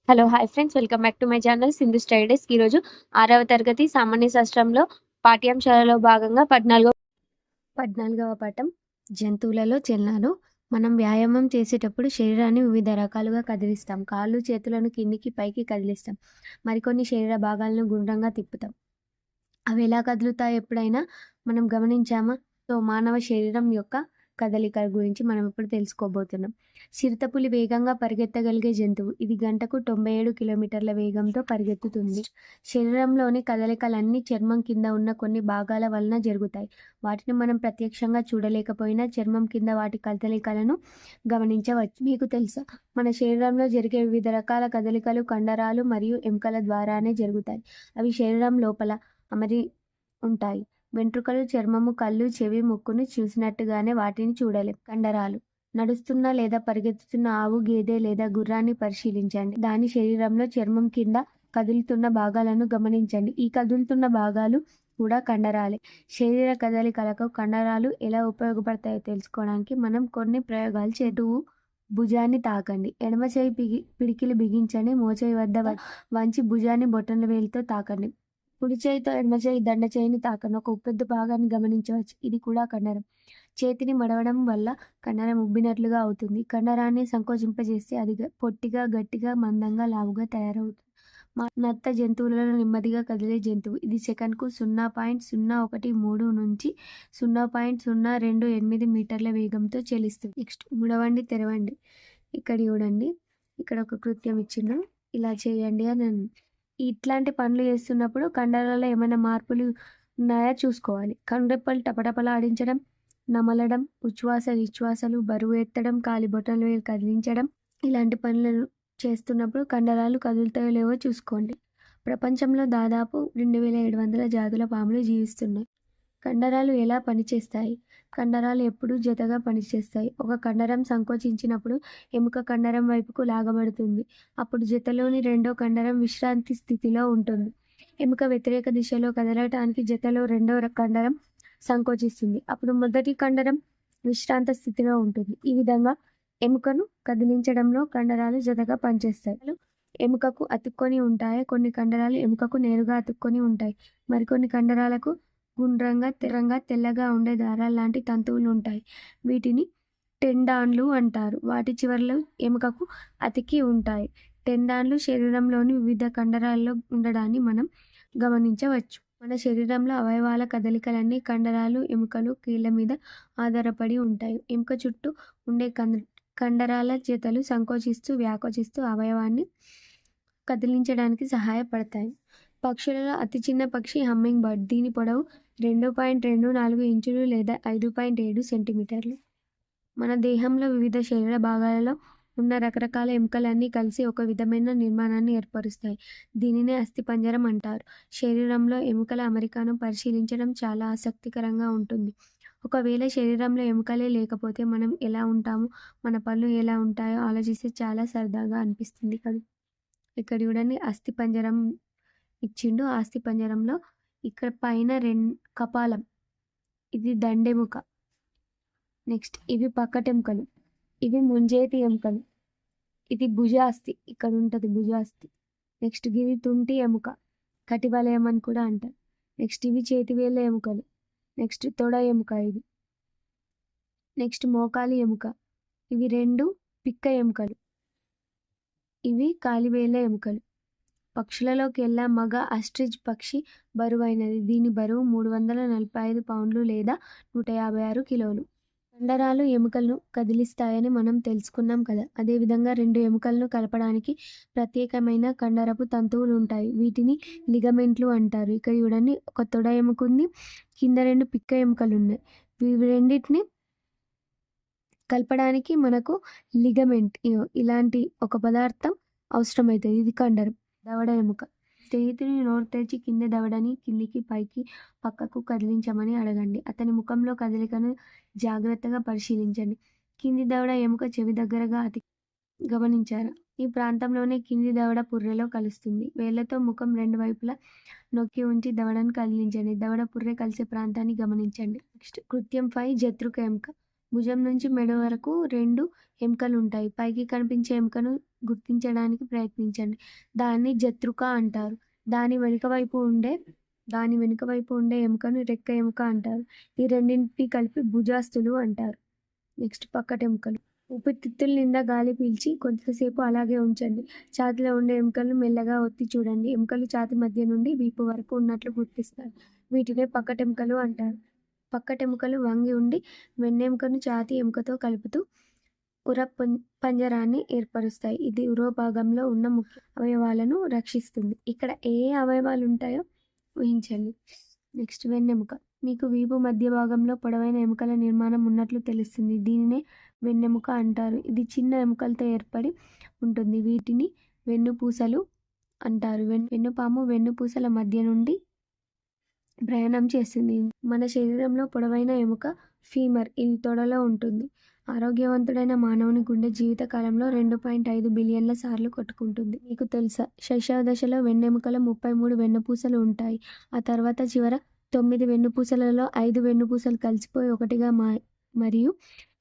Hello! Hi friends. Welcome back to my channel Sindhu study desk. ఈరోజు 6వ తరగతి సామాన్య శాస్త్రంలో పాఠ్యాంశాలలో భాగంగా 14వ పాఠం జంతువులలో చలనాలు. మనం వ్యాయామం చేసేటప్పుడు శరీరాన్ని వివిధ రకాలుగా కదిలిస్తాం. కాళ్ళు, చేతులను కిందికి, పైకి కదిలిస్తాం. మరికొన్ని శరీర భాగాలను గుండ్రంగా తిప్పుతాం. అవి ఎలా కదులుతాయో ఎప్పుడైనా మనం గమనించామా? సో, మానవ శరీరం యొక్క కదలికల గురించి మనం ఇప్పుడు తెలుసుకోబోతున్నాం. చిరుతపులి వేగంగా పరిగెత్తగలిగే జంతువు. ఇది గంటకు 97 కిలోమీటర్ల వేగంతో పరిగెత్తుతుంది. శరీరంలోని కదలికలన్నీ చర్మం కింద ఉన్న కొన్ని భాగాల వలన జరుగుతాయి. వాటిని మనం ప్రత్యక్షంగా చూడలేకపోయినా చర్మం కింద వాటి కదలికలను గమనించవచ్చు. మీకు తెలుసా? మన శరీరంలో జరిగే వివిధ రకాల కదలికలు కండరాలు మరియు ఎముకల ద్వారానే జరుగుతాయి. అవి శరీరం లోపల అమరి ఉంటాయి. వెంట్రుకలు, చర్మము, కళ్ళు, చెవి, ముక్కును చూసినట్టుగానే వాటిని చూడలేం. కండరాలు. నడుస్తున్న లేదా పరిగెత్తుతున్న ఆవు, గేదె లేదా గుర్రాన్ని పరిశీలించండి. దాని శరీరంలో చర్మం కింద కదులుతున్న భాగాలను గమనించండి. ఈ కదులుతున్న భాగాలు కూడా కండరాలే. శరీర కదలికలకు కండరాలు ఎలా ఉపయోగపడతాయో తెలుసుకోవడానికి మనం కొన్ని ప్రయోగాలు చేద్దాం. భుజాన్ని తాకండి. ఎడమ చేయి పిడికిలి బిగించండి. మోచేయి వద్ద వంచి భుజాన్ని బొటనవేలితో తాకండి. కుడి చేయితో ఎడమ చేయి దండ చేయిని తాకని ఒక ఉబ్బెత్తు భాగాన్ని గమనించవచ్చు. ఇది కూడా కండరం. చేతిని మడవడం వల్ల కండరం ఉబ్బినట్లుగా అవుతుంది. కండరాన్ని సంకోచింపజేస్తే అది పొట్టిగా, గట్టిగా, మందంగా, లావుగా తయారవుతుంది. నత్త జంతువులలో నెమ్మదిగా కదిలే జంతువు. ఇది సెకనుకు 0.013 నుంచి 0.028 మీటర్ల వేగంతో చెలిస్తుంది. నెక్స్ట్ ముడవండి, తెరవండి. ఇక్కడ చూడండి. ఇక్కడ ఒక కృత్యం ఇచ్చిండ్రు. ఇలా చేయండి అని. ఇట్లాంటి పనులు చేస్తున్నప్పుడు కండరాల్లో ఏమైనా మార్పులు ఉన్నాయా చూసుకోవాలి. కనురెప్పలు టపటపలాడించడం, నమలడం, ఉచ్ఛ్వాస నిశ్వాసాలు, బరువు ఎత్తడం, కాలి బొటనవేలు వేలు కదిలించడం, ఇలాంటి పనులను చేస్తున్నప్పుడు కండరాలు కదులుతాయో లేవో చూసుకోండి. ప్రపంచంలో దాదాపు 2700 జాతుల పాములు జీవిస్తున్నాయి. కండరాలు ఎలా పనిచేస్తాయి? కండరాలు ఎప్పుడూ జతగా పనిచేస్తాయి. ఒక కండరం సంకోచించినప్పుడు ఎముక కండరం వైపుకు లాగబడుతుంది. అప్పుడు జతలోని రెండో కండరం విశ్రాంతి స్థితిలో ఉంటుంది. ఎముక వ్యతిరేక దిశలో కదలటానికి జతలో రెండో కండరం సంకోచిస్తుంది. అప్పుడు మొదటి కండరం విశ్రాంత స్థితిలో ఉంటుంది. ఈ విధంగా ఎముకను కదిలించడంలో కండరాలు జతగా పనిచేస్తాయి. ఎముకకు అతుక్కొని ఉంటాయి. కొన్ని కండరాలు ఎముకకు నేరుగా అతుక్కొని ఉంటాయి. మరికొన్ని కండరాలకు గుండ్రంగా, తెల్లగా ఉండే దారాల్లాంటి తంతువులు ఉంటాయి. వీటిని టెండాన్లు అంటారు. వాటి చివర్లు ఎముకకు అతికి ఉంటాయి. టెండాన్లు శరీరంలోని వివిధ కండరాల్లో ఉండడాన్ని మనం గమనించవచ్చు. మన శరీరంలో అవయవాల కదలికలన్నీ కండరాలు, ఎముకలు, కీళ్ళ మీద ఆధారపడి ఉంటాయి. ఎముక చుట్టూ ఉండే కండరాల జతలు సంకోచిస్తూ, వ్యాకోచిస్తూ అవయవాన్ని కదిలించడానికి సహాయపడతాయి. పక్షులలో అతి చిన్న పక్షి హమ్మింగ్ బర్డ్. దీని పొడవు 2.24 ఇంచులు లేదా 5.7 సెంటీమీటర్లు. మన దేహంలో వివిధ శరీర భాగాలలో ఉన్న రకరకాల ఎముకలన్నీ కలిసి ఒక విధమైన నిర్మాణాన్ని ఏర్పరుస్తాయి. దీనినే అస్థిపంజరం అంటారు. శరీరంలో ఎముకల అమరికను పరిశీలించడం చాలా ఆసక్తికరంగా ఉంటుంది. ఒకవేళ శరీరంలో ఎముకలే లేకపోతే మనం ఎలా ఉంటామో, మన పళ్ళు ఎలా ఉంటాయో ఆలోచిస్తే చాలా సరదాగా అనిపిస్తుంది కదా. ఇక్కడ చూడండి, అస్థిపంజరం ఇచ్చిండు. ఆ అస్థిపంజరంలో ఇక్కడ పైన కపాలం, ఇది దండెముక. నెక్స్ట్ ఇవి పక్కటెముకలు, ఇవి ముంజేతి ఎముకలు. ఇది భుజాస్థి, ఇక్కడ ఉంటుంది భుజాస్థి. నెక్స్ట్ ఇది తుంటి ఎముక, కటివలయం అని కూడా అంటారు. నెక్స్ట్ ఇవి చేతివేళ్ళ ఎముకలు. నెక్స్ట్ తొడ ఎముక ఇది. నెక్స్ట్ మోకాలి ఎముక. ఇవి 2 పిక్క ఎముకలు. ఇవి కాలివేళ్ళ ఎముకలు. పక్షులలోకెల్లా మగ ఆస్ట్రిచ్ పక్షి బరువైనది. దీని బరువు 345 పౌండ్లు లేదా 156 కిలోలు. కండరాలు ఎముకలను కదిలిస్తాయని మనం తెలుసుకున్నాం కదా. అదేవిధంగా 2 ఎముకలను కలపడానికి ప్రత్యేకమైన కండరపు తంతువులు ఉంటాయి. వీటిని లిగమెంట్లు అంటారు. ఇక్కడ చూడండి, ఒక తొడ ఎముక ఉంది, కింద 2 పిక్క ఎముకలు ఉన్నాయి. ఇవి రెండింటిని కలపడానికి మనకు లిగమెంట్, ఇలాంటి ఒక పదార్థం అవసరమవుతుంది. ఇది కండరం. దవడ ఎముక. స్నేహితుని నోరు తెరిచి కింద దవడని కిందికి, పైకి, పక్కకు కదిలించమని అడగండి. అతని ముఖంలో కదలికను జాగ్రత్తగా పరిశీలించండి. కింది దవడ ఎముక చెవి దగ్గరగా గమనించారా? ఈ ప్రాంతంలోనే కింది దవడ పుర్రెలో కలుస్తుంది. వేళ్లతో ముఖం 2 వైపులా నొక్కి ఉంచి దవడను కదిలించండి. దవడ పుర్రె కలిసే ప్రాంతాన్ని గమనించండి. నెక్స్ట్ కృత్యం 5 జతృక ఎముక. భుజం నుంచి మెడ వరకు 2 ఎముకలు ఉంటాయి. పైకి కనిపించే ఎముకను గుర్తించడానికి ప్రయత్నించండి. దాన్ని జత్రుక అంటారు. దాని వెనుక వైపు ఉండే దాని వెనుక వైపు ఉండే ఎముకను రెక్క ఎముక అంటారు. ఈ రెండింటిని కలిపి భుజాస్థులు అంటారు. నెక్స్ట్ పక్కటెముకలు. ఊపిరితిత్తుల నిండా గాలి పీల్చి కొంతసేపు అలాగే ఉంచండి. ఛాతీలో ఉండే ఎముకలను మెల్లగా ఒత్తి చూడండి. ఎముకలు ఛాతీ మధ్య నుండి వీపు వరకు ఉన్నట్లు గుర్తిస్తారు. వీటినే పక్కటెముకలు అంటారు. పక్కటెముకలు వంగి ఉండి వెన్నెముకను ఛాతీ ఎముకతో కలుపుతూ ఉర పంజరాన్ని ఏర్పరుస్తాయి. ఇది ఉరోభాగంలో ఉన్న ముఖ్య అవయవాలను రక్షిస్తుంది. ఇక్కడ ఏ అవయవాలు ఉంటాయో ఊహించండి. నెక్స్ట్ వెన్నెముక. మీకు వీపు మధ్య భాగంలో పొడవైన ఎముకల నిర్మాణం ఉన్నట్లు తెలుస్తుంది. దీనినే వెన్నెముక అంటారు. ఇది చిన్న ఎముకలతో ఏర్పడి ఉంటుంది. వీటిని వెన్నుపూసలు అంటారు. వెన్నుపాము వెన్నుపూసల మధ్య నుండి ప్రయాణం చేస్తుంది. మన శరీరంలో పొడవైన ఎముక ఫీమర్. ఇది తొడలో ఉంటుంది. ఆరోగ్యవంతుడైన మానవుని గుండె జీవితకాలంలో 2.5 బిలియన్ల సార్లు కొట్టుకుంటుంది. మీకు తెలుసా? శైశవ దశలో వెన్నెముకలో 33 వెన్నుపూసలు ఉంటాయి. ఆ తర్వాత చివర 9 వెన్నుపూసలలో 5 వెన్నుపూసలు కలిసిపోయి ఒకటిగా మరియు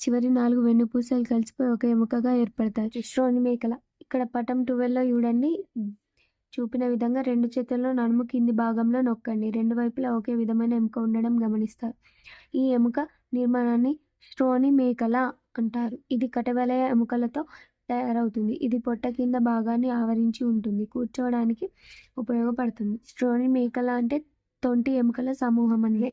చివరి 4 వెన్నుపూసలు కలిసిపోయి ఒక ఎముకగా ఏర్పడతాయి. శ్రోణి మేకల. ఇక్కడ పటం 12లో చూడండి. చూపిన విధంగా 2 చేతుల్లో నడుము కింది భాగంలో నొక్కండి. 2 వైపులా ఒకే విధమైన ఎముక ఉండడం గమనిస్తారు. ఈ ఎముక నిర్మాణాన్ని శ్రోణి మేకల అంటారు. ఇది కటివలయ ఎముకలతో తయారవుతుంది. ఇది పొట్ట కింద భాగాన్ని ఆవరించి ఉంటుంది. కూర్చోవడానికి ఉపయోగపడుతుంది. శ్రోణి మేకల అంటే తొంటి ఎముకల సమూహం అంటే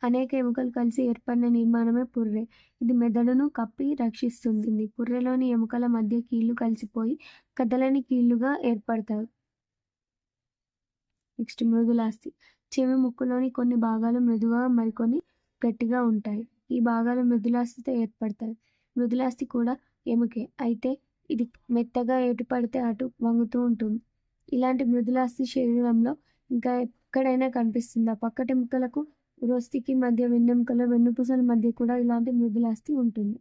అనేక ఎముకలు కలిసి ఏర్పడిన నిర్మాణమే పుర్రె. ఇది మెదడును కప్పి రక్షిస్తుంది. పుర్రెలోని ఎముకల మధ్య కీళ్లు కలిసిపోయి కదలని కీళ్లుగా ఏర్పడతాయి. నెక్స్ట్ మృదులాస్థి. చెవి ముక్కులోని కొన్ని భాగాలు మృదువుగా మరికొన్ని గట్టిగా ఉంటాయి. ఈ భాగాలు మృదులాస్థితో ఏర్పడతాయి. మృదులాస్థి కూడా ఎముకే. అయితే ఇది మెత్తగా ఎటు పడితే అటు వంగుతూ ఉంటుంది. ఇలాంటి మృదులాస్థి శరీరంలో ఇంకా ఎక్కడైనా కనిపిస్తుందా? పక్కటెముకలకు ఉరోస్థికి మధ్య వెన్నెముకల వెన్నుపూసల మధ్య కూడా ఇలాంటి మృదులాస్థి ఉంటుంది.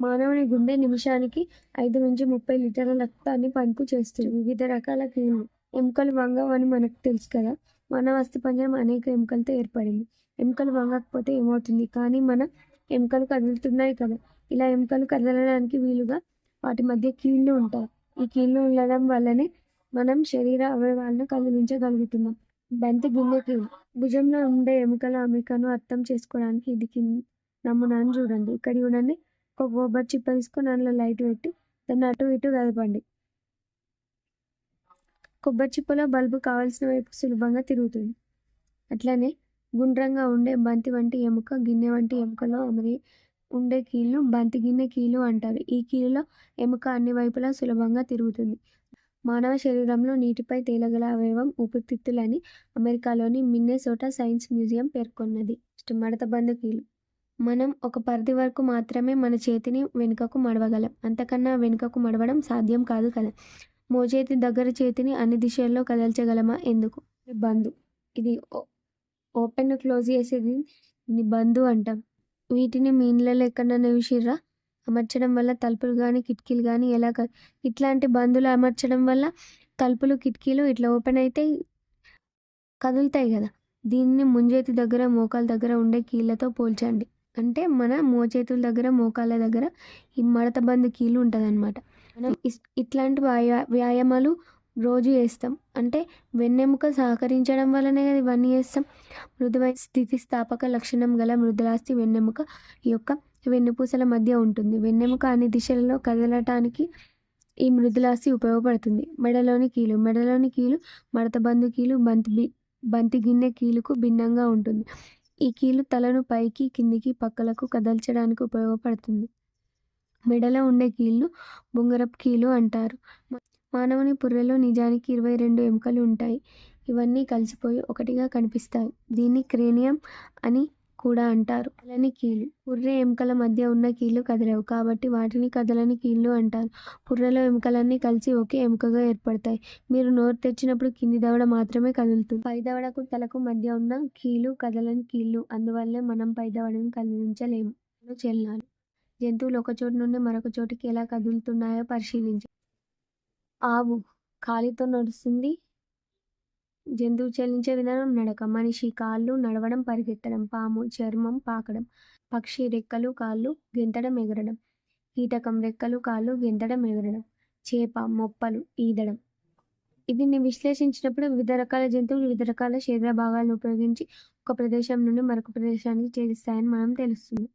మానవుని గుండె నిమిషానికి 5 నుంచి 30 లీటర్ల రక్తాన్ని పంపు చేస్తుంది. వివిధ రకాల కీళ్ళు. ఎముకలు వంగవని మనకు తెలుసు కదా. మానవ అస్థిపంజరం అనేక ఎముకలతో ఏర్పడింది. ఎముకలు వంగకపోతే ఏమవుతుంది? కానీ మన ఎముకలు కదులుతున్నాయి కదా. ఇలా ఎముకలు కదలడానికి వీలుగా వాటి మధ్య కీళ్ళు ఉంటాయి. ఈ కీళ్ళు ఉండడం వల్లనే మనం శరీర అవయవాలను కదిలించగలుగుతున్నాం. బంతి గిన్నె కీళ్ళు. భుజంలో ఉండే ఎముకల అమరికను అర్థం చేసుకోవడానికి ఇది నమూనాను చూడండి. ఇక్కడ చూడండి. ఒక కొబ్బరి చిప్ప తీసుకొని అందులో లైట్ పెట్టి దాన్ని అటు ఇటు కదపండి. కొబ్బరి చిప్పలో బల్బు కావలసిన వైపు సులభంగా తిరుగుతుంది. అట్లనే గుండ్రంగా ఉండే బంతి వంటి ఎముక గిన్నె వంటి ఎముకలో అమరి ఉండే కీళ్ళు బంతి గిన్నె కీళ్ళు అంటారు. ఈ కీళ్ళలో ఎముక అన్ని వైపులా సులభంగా తిరుగుతుంది. మానవ శరీరంలో నీటిపై తేలగల అవయవం ఊపిరితిత్తులని అమెరికాలోని మిన్నెసోటా సైన్స్ మ్యూజియం పేర్కొన్నది. మడతబందు కీళ్ళు. మనం ఒక పరిధి వరకు మాత్రమే మన చేతిని వెనుకకు మడవగలం. అంతకన్నా వెనుకకు మడవడం సాధ్యం కాదు కదా. మోచేతి దగ్గర చేతిని అన్ని దిశల్లో కదల్చగలమా? ఎందుకు? బందు. ఇది ఓపెన్ క్లోజ్ చేసేది బందు అంటాం. వీటిని మీ ఇళ్ళలో ఎక్కడన్నా చూసిర్రా? అమర్చడం వల్ల తలుపులు కానీ కిటికీలు కానీ ఎలా ఇట్లాంటి బందులు అమర్చడం వల్ల తలుపులు కిటికీలు ఇట్లా ఓపెన్ అయితే కదులుతాయి కదా. దీన్ని ముంజేతి దగ్గర మోకాల దగ్గర ఉండే కీళ్ళతో పోల్చండి. అంటే మన మోచేతుల దగ్గర మోకాళ్ళ దగ్గర ఈ మడతబందు కీళ్ళు ఉంటుంది అనమాట. మనం ఇట్లాంటి వ్యాయామాలు రోజు చేస్తాం. అంటే వెన్నెముక సహకరించడం వల్లనే కదా ఇవన్నీ చేస్తాం. మృదువైన స్థితిస్థాపక లక్షణం గల మృదులాస్థి వెన్నెముక యొక్క వెన్నుపూసల మధ్య ఉంటుంది. వెన్నెముక అన్ని దిశలలో కదలటానికి ఈ మృదులాస్థి ఉపయోగపడుతుంది. మెడలోని కీలు. మెడలోని కీలు మడతబందు కీలు బంతి గిన్నె కీలుకు భిన్నంగా ఉంటుంది. ఈ కీలు తలను పైకి కిందికి పక్కలకు కదల్చడానికి ఉపయోగపడుతుంది. మెడలో ఉండే కీళ్ళు బొంగరపు కీలు అంటారు. మానవుని పుర్రెలో నిజానికి 22 ఎముకలు ఉంటాయి. ఇవన్నీ కలిసిపోయి ఒకటిగా కనిపిస్తాయి. దీన్ని క్రేనియం అని కూడా అంటారు. కదలని కీళ్ళు. పుర్రె ఎముకల మధ్య ఉన్న కీళ్ళు కదలవు కాబట్టి వాటిని కదలని కీళ్ళు అంటారు. పుర్రెలో ఎముకలన్నీ కలిసి ఒకే ఎముకగా ఏర్పడతాయి. మీరు నోరు తెరిచినప్పుడు కింది దవడ మాత్రమే కదులుతుంది. పై దవడకు తలకు మధ్య ఉన్న కీళ్ళు కదలని కీళ్ళు. అందువల్లే మనం పై దవడను కదిలించలేము. చలనాలు. జంతువులు ఒక చోటు నుండి మరొక చోటికి ఎలా కదులుతున్నాయో పరిశీలించండి. ఆవు కాలితో నడుస్తుంది. జంతువు చలించే విధానం నడక. మనిషి కాళ్ళు నడవడం పరిగెత్తడం. పాము చర్మం పాకడం. పక్షి రెక్కలు కాళ్ళు గెంతడం ఎగరడం. కీటకం రెక్కలు కాళ్ళు గెంతడం ఎగరడం. చేప, మొప్పలు, ఈదడం. వీటిని విశ్లేషించినప్పుడు వివిధ రకాల జంతువులు వివిధ రకాల శరీర భాగాలను ఉపయోగించి ఒక ప్రదేశం నుండి మరొక ప్రదేశానికి చేరుస్తాయని మనం తెలుస్తుంది.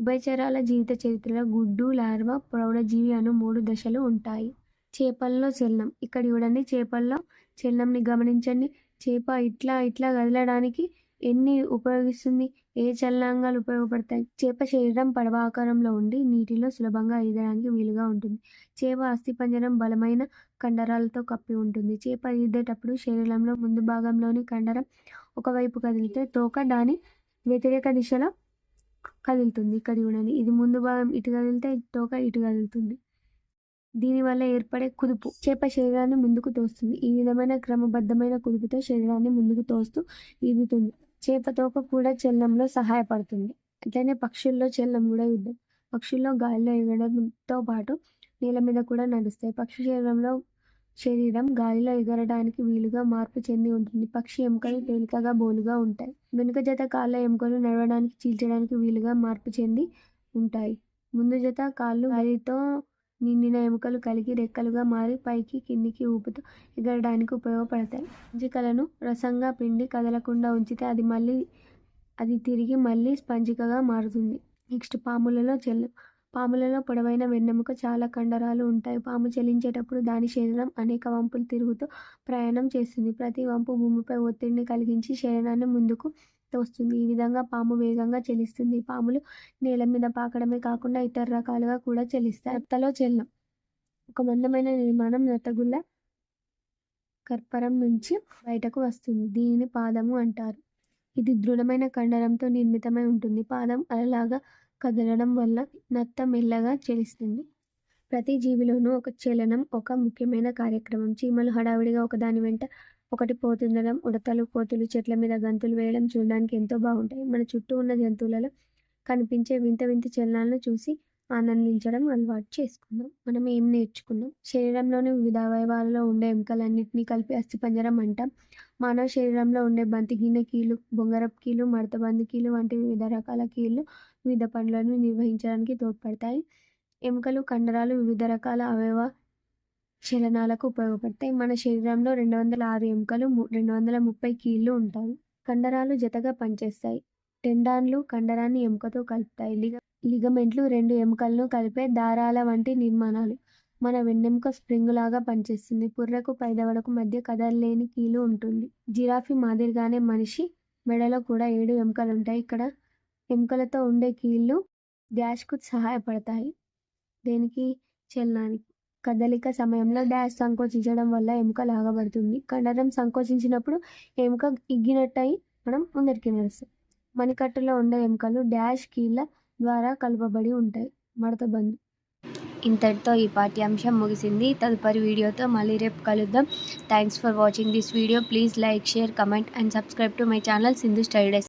ఉభయచరాల జీవిత చరిత్రలో గుడ్డు, లార్వా, ప్రౌఢజీవి అను 3 దశలు ఉంటాయి. చేపల్లో చలనం. ఇక్కడ చూడండి, చేపల్లో చలనంని గమనించండి. చేప ఇట్లా కదలడానికి ఎన్ని ఉపయోగిస్తుంది? ఏ చలనాంగాలు ఉపయోగపడతాయి? చేప శరీరం పడవాకారంలో ఉండి నీటిలో సులభంగా ఈదడానికి వీలుగా ఉంటుంది. చేప అస్థిపంజరం బలమైన కండరాలతో కప్పి ఉంటుంది. చేప ఈదేటప్పుడు శరీరంలో ముందు భాగంలోని కండరం ఒకవైపు కదిలితే తోక దాని వ్యతిరేక దిశలో కదులుతుంది. ఇక్కడ చూడండి, ఇది ముందు భాగం ఇటు కదిలితే తోక ఇటు కదులుతుంది. దీనివల్ల ఏర్పడే కుదుపు చేప శరీరాన్ని ముందుకు తోస్తుంది. ఈ విధమైన క్రమబద్ధమైన కుదుపుతో శరీరాన్ని ముందుకు తోస్తూ ఈదుతుంది. చేప తోక కూడా చలనంలో సహాయపడుతుంది. అట్లనే పక్షుల్లో చలనం కూడా యుద్ధం. పక్షుల్లో గాలిలో ఎగరడంతో పాటు నేల మీద కూడా నడుస్తాయి. పక్షి శరీరం గాలిలో ఎగరడానికి వీలుగా మార్పు చెంది ఉంటుంది. పక్షి ఎముకలు తేలికగా బోలుగా ఉంటాయి. వెనుక జత కాళ్ళ ఎముకలు నడవడానికి చీల్చడానికి వీలుగా మార్పు చెంది ఉంటాయి. ముందు జత కాళ్ళు గాలితో నిండిన ఎముకలు కలిగి రెక్కలుగా మారి పైకి కిందికి ఊపుతూ ఎగరడానికి ఉపయోగపడతాయి. స్పంజికలను రసంగా పిండి కదలకుండా ఉంచితే అది తిరిగి మళ్ళీ స్పంజికగా మారుతుంది. నెక్స్ట్ పాములలో చలనం. పాములలో పొడవైన వెన్నెముక, చాలా కండరాలు ఉంటాయి. పాము చలించేటప్పుడు దాని శరీరం అనేక వంపులు తిరుగుతూ ప్రయాణం చేస్తుంది. ప్రతి వంపు భూమిపై ఒత్తిడిని కలిగించి శరీరాన్ని ముందుకు తోస్తుంది. ఈ విధంగా పాము వేగంగా చలిస్తుంది. పాములు నేల మీద పాకడమే కాకుండా ఇతర రకాలుగా కూడా చలిస్తాయి. నత్తలో చలనం. ఒక మందమైన నిర్మాణం నత్తగుల్ల కర్పరం నుంచి బయటకు వస్తుంది. దీనిని పాదము అంటారు. ఇది దృఢమైన కండరంతో నిర్మితమై ఉంటుంది. పాదం అలలాగా కదలడం వల్ల నత్త మెల్లగా చలిస్తుంది. ప్రతి జీవిలోనూ ఒక చలనం ఒక ముఖ్యమైన కార్యక్రమం. చీమలు హడావిడిగా ఒకదాని వెంట ఒకటి పోతుండడం, ఉడతలు, కోతులు చెట్ల మీద గంతులు వేయడం చూడడానికి ఎంతో బాగుంటాయి. మన చుట్టూ ఉన్న జంతువులలో కనిపించే వింత వింత చలనాలను చూసి ఆనందించడం అలవాటు చేసుకుందాం. మనం ఏం నేర్చుకున్నాం? శరీరంలోని వివిధ అవయవాలలో ఉండే ఎముకలన్నింటినీ కలిపి అస్థిపంజరం అంటాం. మానవ శరీరంలో ఉండే బంతిగిన్నె కీలు, బొంగరపు కీలు, మడతబంది కీలు వంటి వివిధ రకాల కీళ్ళు వివిధ పనులను నిర్వహించడానికి తోడ్పడతాయి. ఎముకలు, కండరాలు వివిధ రకాల అవయవ చలనాలకు ఉపయోగపడతాయి. మన శరీరంలో 206 ఎముకలు, 230 కీళ్ళు ఉంటాయి. కండరాలు జతగా పనిచేస్తాయి. టెండాన్లు కండరాన్ని ఎముకతో కలుపుతాయి. లిగమెంట్లు 2 ఎముకలను కలిపే దారాల వంటి నిర్మాణాలు. మన వెన్నెముక స్ప్రింగ్ లాగా పనిచేస్తుంది. పుర్రెకు పైదవడకు మధ్య కదలలేని కీలు ఉంటుంది. జిరాఫీ మాదిరిగానే మనిషి మెడలో కూడా 7 ఎముకలుంటాయి. ఇక్కడ ఎముకలతో ఉండే కీళ్ళు డాష్కు సహాయపడతాయి. దేనికి? చలనానికి. కదలిక సమయంలో డాష్ సంకోచించడం వల్ల ఎముక లాగబడుతుంది. కండరం సంకోచించినప్పుడు ఎముక ఇగ్గినట్టయి మనం ముందరికి నడుస్తాం. మణికట్టులో ఉండే ఎముకలు డాష్ కీళ్ళ ద్వారా కలుపబడి ఉంటాయి. మడతబందు. ఇంతటితో ఈ పాఠ్యాంశం ముగిసింది. తదుపరి వీడియోతో మళ్ళీ రేపు కలుద్దాం. Thanks for watching this video. Please like, share, comment and subscribe to my channel Sindhu study desk.